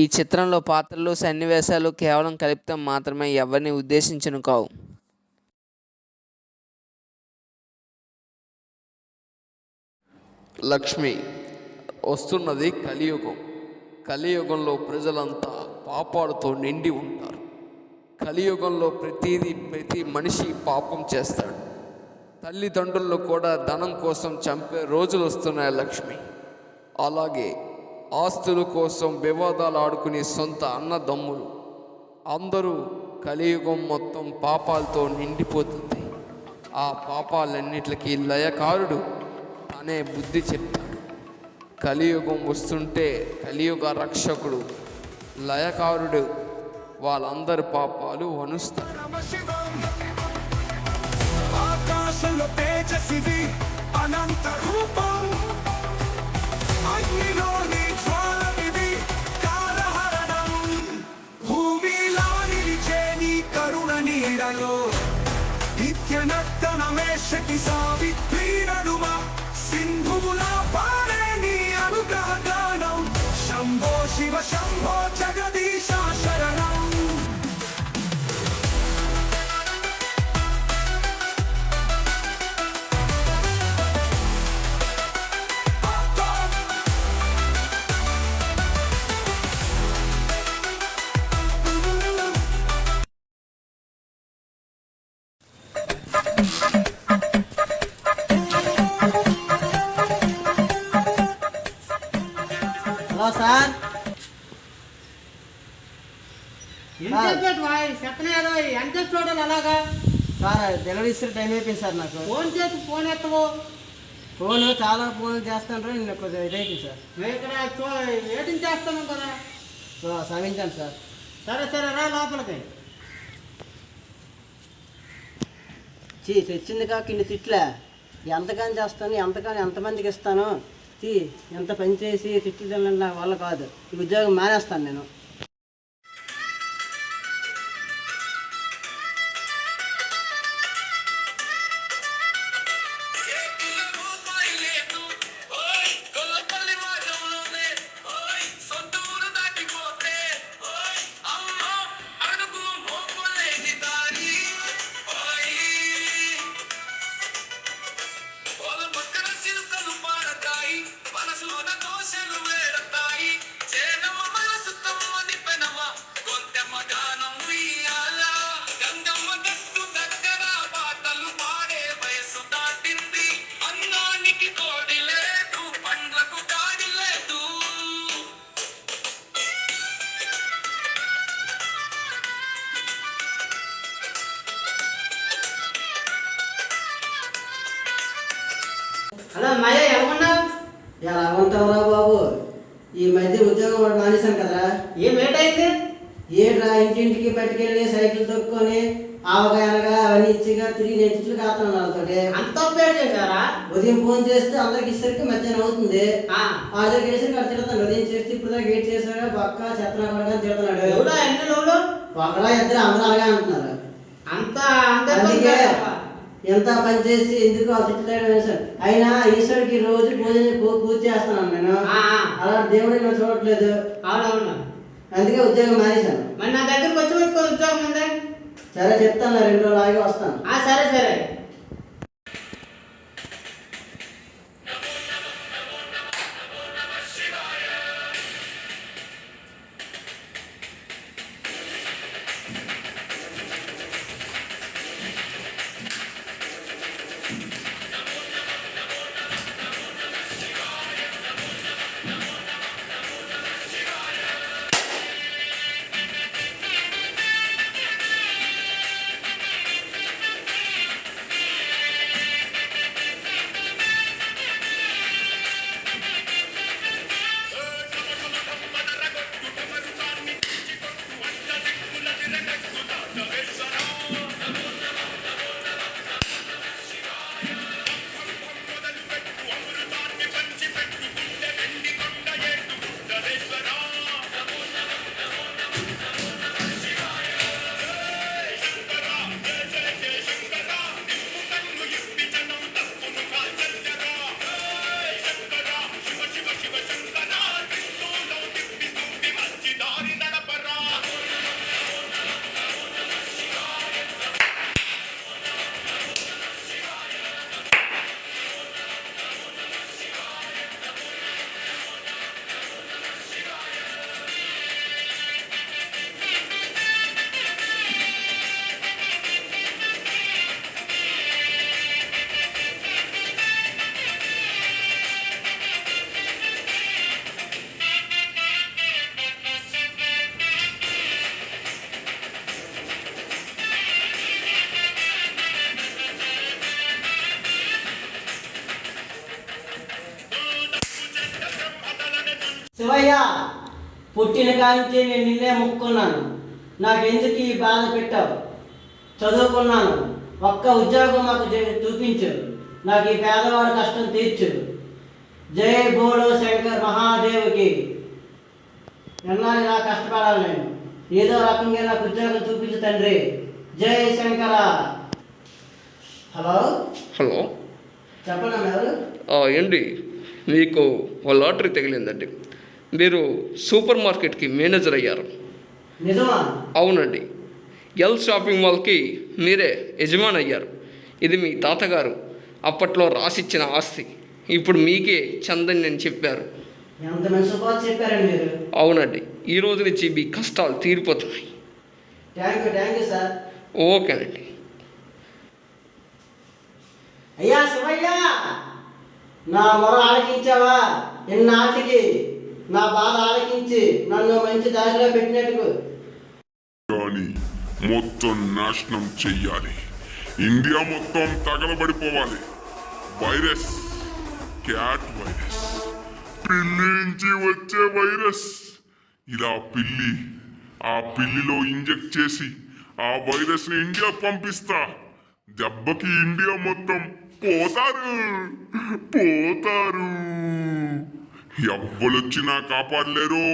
ఈ చిత్రంలో పాత్రలు, సన్నివేశాలు కేవలం కల్పితం మాత్రమే, ఎవరిని ఉద్దేశించినవి కావు. లక్ష్మి. వస్తున్నది కలియుగం. కలియుగంలో ప్రజలంతా పాపాలతో నిండి ఉంటారు. కలియుగంలో ప్రతి మనిషి పాపం చేస్తాడు. తల్లిదండ్రులను కూడా ధనం కోసం చంపే రోజులు వస్తున్నాయి లక్ష్మి. అలాగే ఆస్తుల కోసం వివాదాలు ఆడుకునే సొంత అన్నదమ్ములు అందరూ కలియుగం మొత్తం పాపాలతో నిండిపోతుంది. ఆ పాపాలన్నిటికీ లయకారుడు తనే బుద్ధి చెప్తాడు. కలియుగం వస్తుంటే కలియుగ రక్షకుడు లయకారుడు వాళ్ళందరి పాపాలు వనుస్తాడు. శంభో శివ శంభో జగదీశ శరణం. Hello sir. ఎంత చూడాలి అలాగా సార్ డెలివరీ ఇస్తే టైం అయిపోయింది సార్. నాకు ఫోన్ చేసి ఫోన్ ఎత్తవు. ఫోన్ చాలా ఫోన్లు చేస్తాను, నేను కొంచెం ఇదైపోయింది సార్. మేము ఇక్కడ వెయిటింగ్ చేస్తాము కదా. క్షమించండి సార్. సరే సరే రా లోపలికి. తెచ్చింది కాక ఇన్ని తిట్లే. ఎంతగాని చేస్తాను, ఎంతమందికి ఇస్తాను. ఎంత పని చేసి తిట్లు తినడం నా వల్ల కాదు. ఈ ఉద్యోగం మానేస్తాను నేను. హలో మయ్య, ఎలాగున్నావు? ఎలా ఉంటావురా బాబు? ఈ మధ్య ఉద్యోగం కూడా మానేశాను కదరా. ఏటైంది? ఏట్రా ఇంటింటికి పట్టుకెళ్ళి సైకిల్ తొక్కుని ఆవకాయనగా అవన్నీ ఇచ్చిగా తిరిగి నేను తిట్లు కాస్తాను వాళ్ళతో. అంత తప్పేడు చేశారా? ఉదయం ఫోన్ చేస్తే అందరికి ఇసరికి మధ్యాహ్నం అవుతుంది. ఆ దగ్గర వేసరికి అక్కడ తిడతాను. ఉదయం చేస్తే ఇప్పుడు దాకా గేట్ చేశారా పక్క చెత్తనా కొడగా తిడుతున్నాడు. ఒకడా ఇద్దరు అందరూ అలాగే అంటున్నారు. అందుకే ఎంత పని చేసి ఎందుకు ఆ తిట్టలేదు. అయినా ఈశ్వరుడికి రోజు పూజ చేస్తున్నాను నేను. అలాంటి దేవుడిని నేను చూడట్లేదు. అవునవును. అందుకే ఉద్యోగం మానేశాను. మరి నా దగ్గరకు వచ్చి ఉద్యోగం ఉందా? సరే చెప్తాను, 2 రోజులు ఆగి వస్తాను. సరే సరే. శివయ్య, పుట్టిన కాంచి నేను నిన్నే ముక్కున్నాను. నాకెందుకు ఈ బాధ పెట్టావు? చదువుకున్నాను, ఒక్క ఉద్యోగం మాకు చూపించు. నాకు ఈ పేదవాడి కష్టం తీర్చు. జై బోలో శంకర్ మహాదేవ్కి. ఎన్నాళ్ళు ఇలా కష్టపడాలి నేను. ఏదో రకంగా నాకు ఉద్యోగం చూపించు తండ్రి. జై శంకర. హలో హలో, చెప్పండి ఎవరు? ఏంటి, మీకు ఓ లాటరీ తగిలిందండి. మీరు సూపర్ మార్కెట్కి మేనేజర్ అయ్యారు. నిజమా? అవునండి. ఎల్ షాపింగ్ మాల్కి మీరే యజమాని అయ్యారు. ఇది మీ తాతగారు అప్పట్లో రాసిచ్చిన ఆస్తి ఇప్పుడు మీకే చందని అని చెప్పారు. ఎంత మంచి శుభాలు చెప్పారండి మీరు. అవునండి, ఈ రోజు నుంచి మీ కష్టాలు తీరిపోతున్నాయి. Thank you sir. ఓకేనండి. అయ్యా శివయ్య, నా మొర ఆలకించావా? ఇన్నాటికి నా బాధ ఆలకించి నన్ను మంచి దారిలో పెట్టినట్టుకు. కానీ మొత్తం నాశనం చెయ్యాలి. ఇండియా మొత్తం తగలబడిపోవాలి. వైరస్, క్యాట్ వైరస్, పిల్లి నుంచి వచ్చే వైరస్. ఇలా ఆ పిల్లిలో ఇంజెక్ట్ చేసి ఆ వైరస్ ని ఇండియా పంపిస్తా. దెబ్బకి ఇండియా మొత్తం పోతారు. ఎవ్వరొచ్చినా కాపాడలేరు.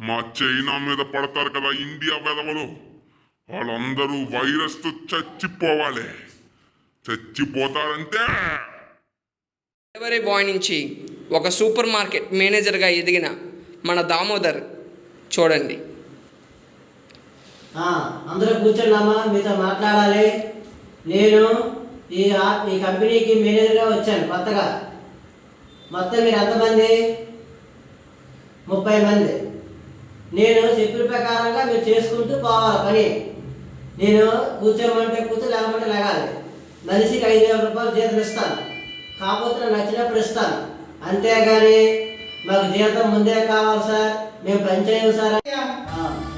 మా చైనా మీద పడతారు కదా ఇండియా వెదవలు, వాళ్ళందరూ వైరస్తో చచ్చిపోవాలి. చచ్చిపోతారంటే డెలివరీ బాయ్ నుంచి ఒక సూపర్ మార్కెట్ మేనేజర్గా ఎదిగిన మన దామోదర్ చూడండి. అందరూ కూర్చోండమ్మా, మీతో మాట్లాడాలి. నేను ఈ కంపెనీకి మేనేజర్గా వచ్చాను కొత్తగా. మొత్తం మీరు ఎంతమంది? 30 మంది. నేను చెప్పిన ప్రకారంగా మీరు చేసుకుంటూ పోవాలి పని. నేను కూర్చోమంటే లేకపోతే లేగాలి. మనిషికి 5,000 రూపాయలు జీతం ఇస్తాను. కాకపోతే నాకు నచ్చినప్పుడు ఇస్తాను. అంతేగాని మాకు జీతం ముందే కావాలి సార్, మేము పని చేయము సార్.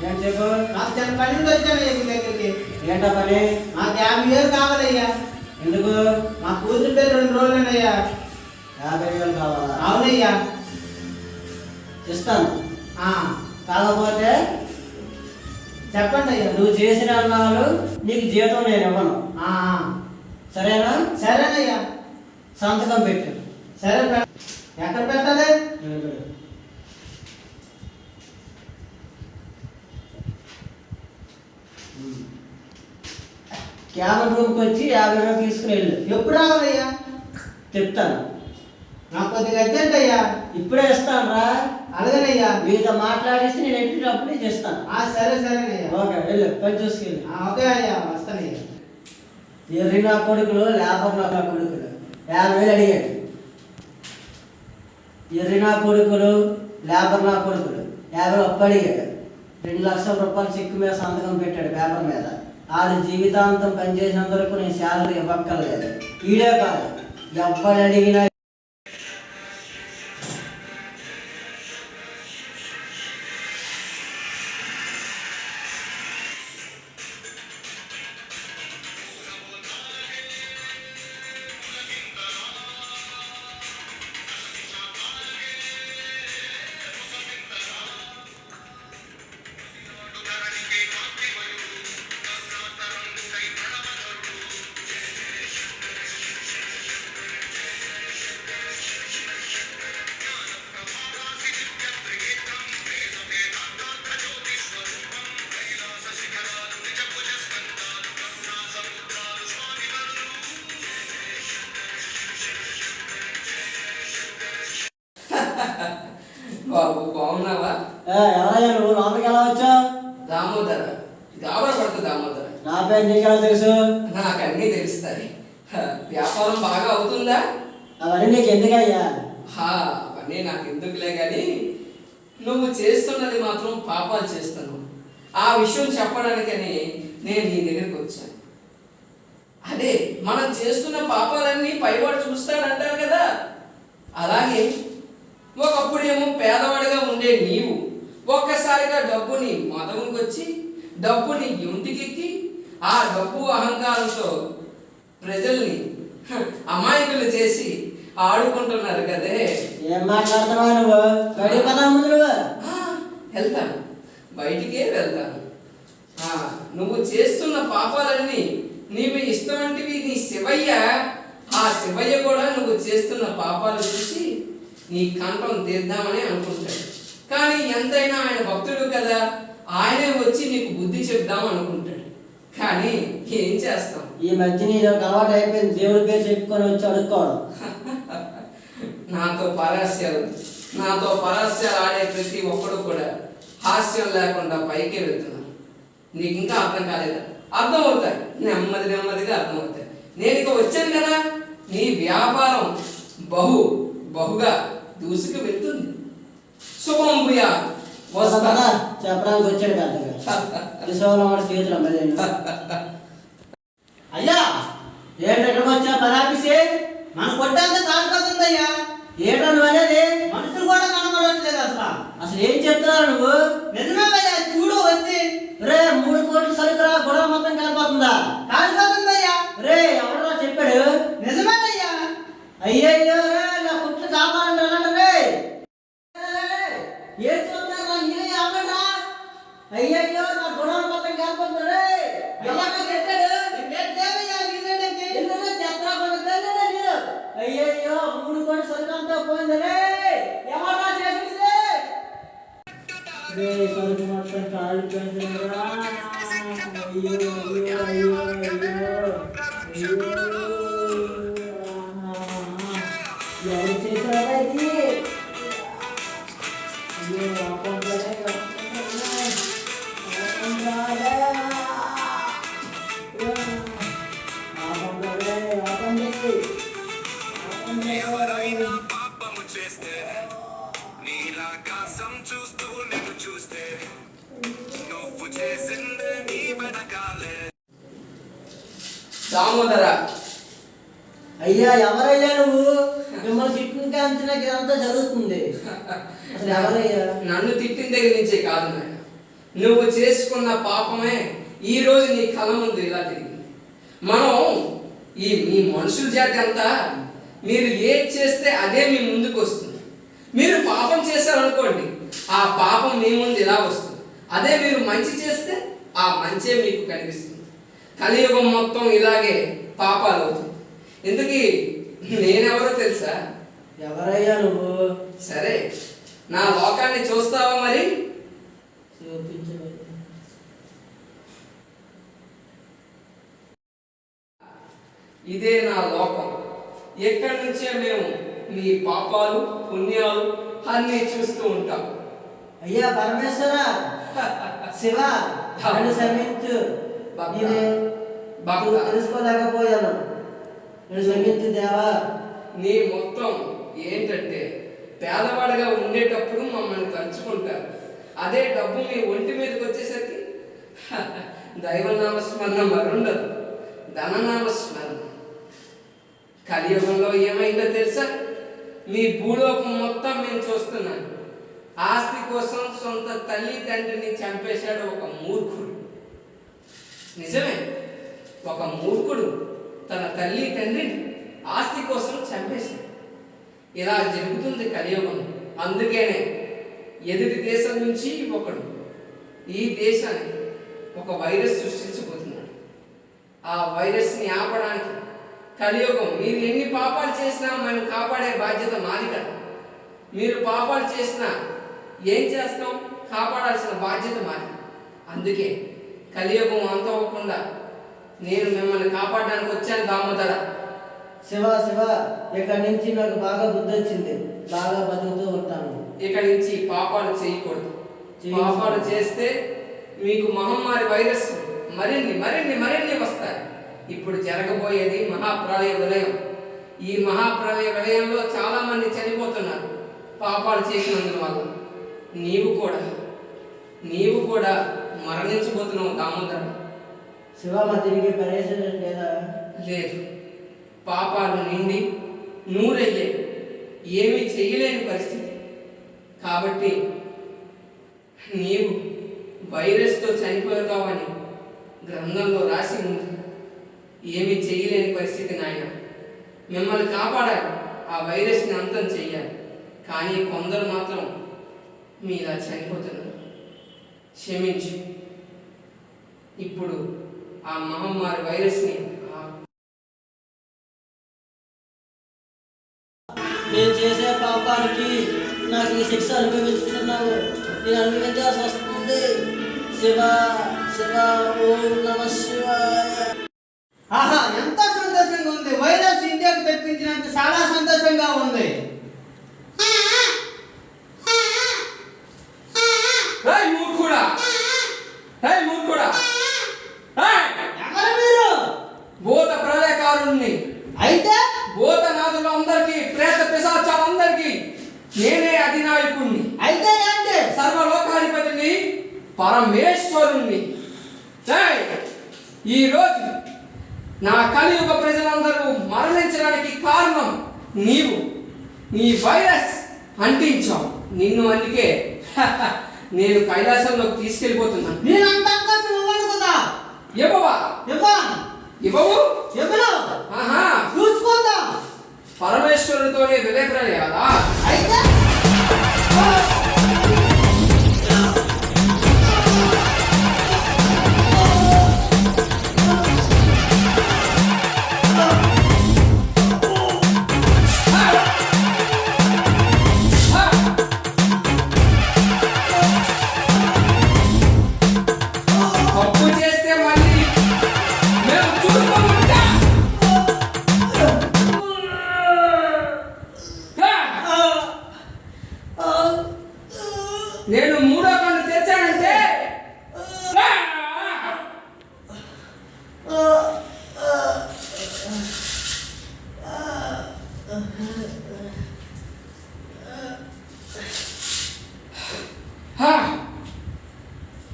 ఏం చెప్పు? నాకు చిన్న పని ఉండి వచ్చాను మీ దగ్గరికి. ఏంటో పని? నాకు 50,000 కావాలయ్యా. ఎందుకు? మా కూతురు పేరు 2 రోజులేనయ్యా. 50,000 కావాలా? అవునయ్యా. ఇస్తాను. కాకపోతే చెప్పండి అయ్యా. నువ్వు చేసిన అన్నాలు నీకు జీతం నేను ఇవ్వను. సరేనా? సరేనయ్యా. సంతకం పెట్టు. సరే, ఎక్కడ పెట్టాలి? క్యాబిన్ రూమ్కి వచ్చి 50,000 తీసుకుని వెళ్ళు. ఎప్పుడు రావాలయ్యా? చెప్తాను. నాకు కొద్దిగా అర్జెంట్ అయ్యా. ఇప్పుడే ఇస్తాను రా. అడగనయ్యా. మీతో మాట్లాడిస్తే నేను ఎట్టినప్పుడే చేస్తాను. సరేనయ్యా. ఓకే, వెళ్ళు, పని చూసుకెళ్ళి. ఓకే అయ్యా, వస్తానయ్యా. ఎర్రి నా కొడుకులు, లేబర్ నా కొడుకులు 50,000 అడిగాడు. ఎర్రి నా కొడుకులు, లేబర్ నా కొడుకులు 50 అప్పు అడిగాడు. 2 లక్షల రూపాయలు చెక్కు మీద సంతకం పెట్టాడు పేపర్ మీద. ఆడు జీవితాంతం పనిచేసినందుకు నేను శాలరీ ఇవ్వక్కర్లేదు. ఈడే కాదు, ఎవ్వరు అడిగినా. బాబు బాగున్నావా? ఎవరయ్యా నువ్వు? లోపలికి ఎలా వచ్చావు? దామోదర, గాబర పడుతుంది దామోదర. నా పేరు నీకెలా తెలుసు? నాకు అన్నీ తెలుస్తాయి. వ్యాపారం బాగా అవుతుందా? అవన్నీ నీకు ఎందుకయ్యా? అవన్నీ నాకు ఎందుకులే కానీ నువ్వు చేస్తున్నది మాత్రం పాపాలు చేస్తాను. ఆ విషయం చెప్పడానికని నేను నీ దగ్గరికి వచ్చాను. అదే మనం చేస్తున్న పాపాలన్నీ పైవాడు చూస్తాడంటారు కదా, అలాగే ఒకప్పుడేమో పేదవాడిగా ఉండే నీవు ఒక్కసారిగా డబ్బుని మదముకొచ్చి డబ్బుని ఇంటికెక్కి ఆ డబ్బు అహంకారంతో ప్రజల్ని అమాయకులు చేసి ఆడుకుంటున్నారు కదే. ఏం మాట్లాడుతున్నావు నువ్వు? బయటికి పదా ముందు నువ్వు. వెళ్తాను, బయటికే వెళ్తాను. నువ్వు చేస్తున్న పాపాలన్నీ నీవు ఇష్టమంటివి నీ శివయ్య. ఆ శివయ్య కూడా నువ్వు చేస్తున్న పాపాలు చూసి నీ కంఠం తీద్దామని అనుకుంటాడు. కానీ ఎంతైనా ఆయన భక్తుడు కదా, ఆయనే వచ్చి నీకు బుద్ధి చెప్దాం అనుకుంటాడు. కానీ ఏం చేస్తాం? ఈ మధ్య నీకు అలవాటు అయిపోయింది దేవుడి పేరు చెప్పుకొని వచ్చి అడుక్కోవడం. నాతో పరాస్యాలు ఆడే ప్రతి ఒక్కడు కూడా హాస్యం లేకుండా పైకే వెళ్తున్నారు. నీకు ఇంకా అర్థం కాలేదా? అర్థం అవుతాయి, నెమ్మదిగా అర్థం అవుతాయి. నేను ఇక వచ్చాను కదా, నీ వ్యాపారం బహుగా దూసుకు వెళ్తుంది. శుభం భూయా. వస్తా చెప్పడానికి వచ్చాడు పెద్దగా చేతులు మళ్ళీ. అయ్యా ఏంటి ఎక్కడికి వచ్చా? పరాపిసి మన కొట్టంతా కాలిపోతుందయ్యా. ఏంటో నువ్వు అనేది? మనుషులు కూడా కనబడట్లేదు అసలు ఏం చెప్తున్నారు నువ్వు? నిజమేయ్యా, చూడు వచ్చి. రే 3 కోట్ల సరుకురా, గొడవ మొత్తం కాలిపోతుందా? కాలిపోతుందయ్యా. రే ఎవడరా చెప్పాడు? నిజమేనయ్యా. అయ్యయ్యో రే, నా కుట్లు కాపాడండి అన్నాడు. రే ఏం చూస్తున్నా నేనే ఆపండా? అయ్యయ్యో నా గొడవ మొత్తం కాలిపోతుంది. రే ఎవరన్నా చెప్పాడు? అయ్యయ్యో 3 కోట్ల సరుకంతా పోయింది. రే ఎవరన్నా చేసింది? రే సరుకు మొత్తం కాలిపోయిందిరా. అయ్యో అయ్యో అయ్యో అయ్యో ఎవరు చేశారా ఇది? అయ్యో ఎవరైనా పాపము చేస్తే నీలాకాశం చూస్తూ నిన్ను చూస్తే నువ్వు చేసిందే నీ వెనకాలే. దామోదర, అయ్యా ఎవరయ్యా నువ్వు? మిమ్మల్ని తిట్టిన అంచనా ఇదంతా జరుగుతుంది. అసలు ఎవరయ్యా? నన్ను తిట్టిన దగ్గర నుంచే కాదు నాయన, నువ్వు చేసుకున్న పాపమే ఈ రోజు నీ కళ్ళ ముందు ఇలా తిరిగింది. మనం మీ మనుషుల జాతి అంతా మీరు ఏది చేస్తే అదే మీ ముందుకు వస్తుంది. మీరు పాపం చేశారనుకోండి, ఆ పాపం మీ ముందు ఇలా వస్తుంది. అదే మీరు మంచి చేస్తే ఆ మంచే మీకు కనిపిస్తుంది. కలియుగం మొత్తం ఇలాగే పాపాలు అవుతుంది. ఎందుకు నేనెవరో తెలుసా? ఎవరయ్యా నువ్వు? సరే, నా లోకాన్ని చూస్తావా మరి? ఇదే నా లోకం. ఎక్కడి నుంచే మేము మీ పాపాలు పుణ్యాలు అన్నీ చూస్తూ ఉంటాం. అయ్యా పరమేశ్వర, శివ నన్ను క్షమించు. తెలుసుకోలేకపోయాను, నన్ను క్షమించు దేవా. నీ మొత్తం ఏంటంటే పేదవాడిగా ఉండేటప్పుడు మమ్మల్ని తలుచుకుంటారు. అదే డబ్బు మీ ఒంటి మీదకి వచ్చేసరికి దైవనామస్మరణ మరుండదు, ధననామస్మరణ. కలియుగంలో ఏమైందో తెలుసా? మీ భూలోకం మొత్తం మేము చూస్తున్నాను. ఆస్తి కోసం సొంత తల్లి తండ్రిని చంపేశాడు ఒక మూర్ఖుడు. నిజమే, ఒక మూర్ఖుడు తన తల్లి తండ్రిని ఆస్తి కోసం చంపేశాడు. ఇలా జరుగుతుంది కలియుగం. అందుకనే ఎదుటి దేశం నుంచి ఒకడు ఈ దేశానికి ఒక వైరస్ సృష్టించబోతున్నాడు. ఆ వైరస్ని ఆపడానికి కలియుగం మీరు ఎన్ని పాపాలు చేసినా మనం కాపాడే బాధ్యత మాది కదా. మీరు పాపాలు చేసినా ఏం చేస్తాం? కాపాడాల్సిన బాధ్యత మాది. అందుకే కలియుగం అంతవ్వకుండా నేను మిమ్మల్ని కాపాడడానికి వచ్చాను దామోదర. శివ శివ, ఇక్కడి నుంచి నాకు బాగా బుద్ధి వచ్చింది. బాగా బతుకుతూ ఉంటాను. ఇక నుంచి పాపాలు చేయకూడదు. పాపాలు చేస్తే మీకు మహమ్మారి వైరస్ మరిన్ని వస్తాయి. ఇప్పుడు జరగబోయేది మహాప్రళయ విలయం. ఈ మహాప్రళయ విలయంలో చాలా మంది చనిపోతున్నారు పాపాలు చేసినందున వల్ల. నీవు కూడా మరణించబోతున్నావు దామోదర. శివ మా తిరిగి పరేషన్ లేదా? లేదు, పాపాలు నిండి నూరయ్యే ఏమీ చేయలేని పరిస్థితి. కాబట్టి నీవు వైరస్తో చనిపోతావని గ్రంథంలో రాసి ఉంది. ఏమీ చేయలేని పరిస్థితి నాయన. మిమ్మల్ని కాపాడాలి, ఆ వైరస్ని అంతం చెయ్యాలి. కానీ కొందరు మాత్రం మీలా చనిపోతున్నారు. క్షమించు. ఇప్పుడు ఆ మహమ్మారి వైరస్ని నేను చేసే పాపానికి నాకు ఈ శిక్ష అనుభవించుతున్నావు. నేను అనుభవించాల్సి వస్తుంది. శివ శివ ఓం నమ శివాయ. ఆహా, ఎంత సంతోషంగా ఉంది. వైరస్ ఇండియాకు తెప్పించినంత చాలా సంతోషంగా ఉంది. మూర్ఖుడా, మూర్ఖుడా, ఎవరు మీరు? భూత ప్రళయకారుణ్ణి. అయితే భూతనాథులందరికీ, ప్రేత పిశాచాలందరికీ నేనే అధినాయకుణ్ణి. అయితే ఏంటి? సర్వలోకాధిపతిని, పరమేశ్వరుణ్ణి. ఈరోజు నా కలియుగ ప్రజలందరూ మరణించడానికి కారణం నీవు. నీ వైరస్ అంటించావు. నిన్ను అందుకే నేను కైలాసంలోకి తీసుకెళ్ళిపోతున్నాను. నేను అంత అవకాశం ఇవ్వను కదా. ఇవ్వవా? ఇవ్వవు? ఎవరు? ఆహా, చూసుకుందాం. పరమేశ్వరుడితోనే విలేకరాలేదా? అయితే తప్పు చేస్తే మళ్ళీ మేము చూసుకోమంటా. నేను మూడో కన్ను తెచ్చానంటే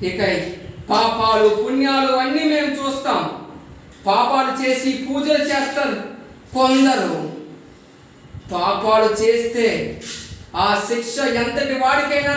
ఇక పాపాలు పుణ్యాలు అన్నీ మేము చూస్తాం. పాపాలు చేసి పూజలు చేస్తారు కొందరు. పాపాలు చేస్తే ఆ శిక్ష ఎంతటి వాడికైనా